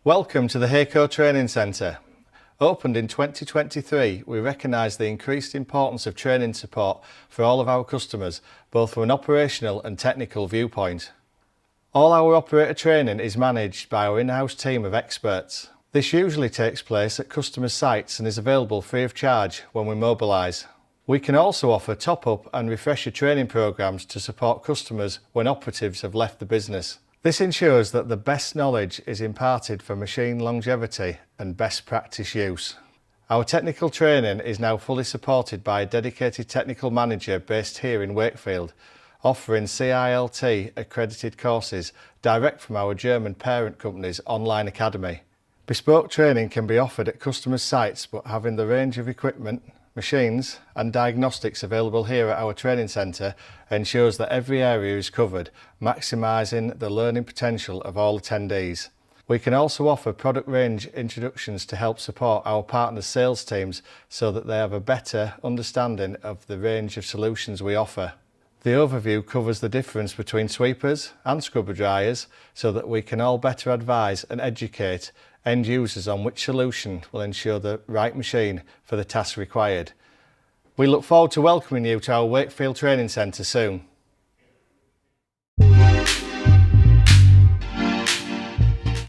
Welcome to the Hako Training Centre. Opened in 2023, we recognise the increased importance of training support for all of our customers, both from an operational and technical viewpoint. All our operator training is managed by our in-house team of experts. This usually takes place at customer sites and is available free of charge when we mobilise. We can also offer top-up and refresher training programmes to support customers when operatives have left the business. This ensures that the best knowledge is imparted for machine longevity and best practice use. Our technical training is now fully supported by a dedicated technical manager based here in Wakefield, offering CILT accredited courses direct from our German parent company's online academy. Bespoke training can be offered at customers' sites, but having the range of equipment, machines and diagnostics available here at our training centre ensures that every area is covered, maximising the learning potential of all attendees. We can also offer product range introductions to help support our partners' sales teams so that they have a better understanding of the range of solutions we offer. The overview covers the difference between sweepers and scrubber dryers so that we can all better advise and educate end users on which solution will ensure the right machine for the task required. We look forward to welcoming you to our Wakefield Training Centre soon.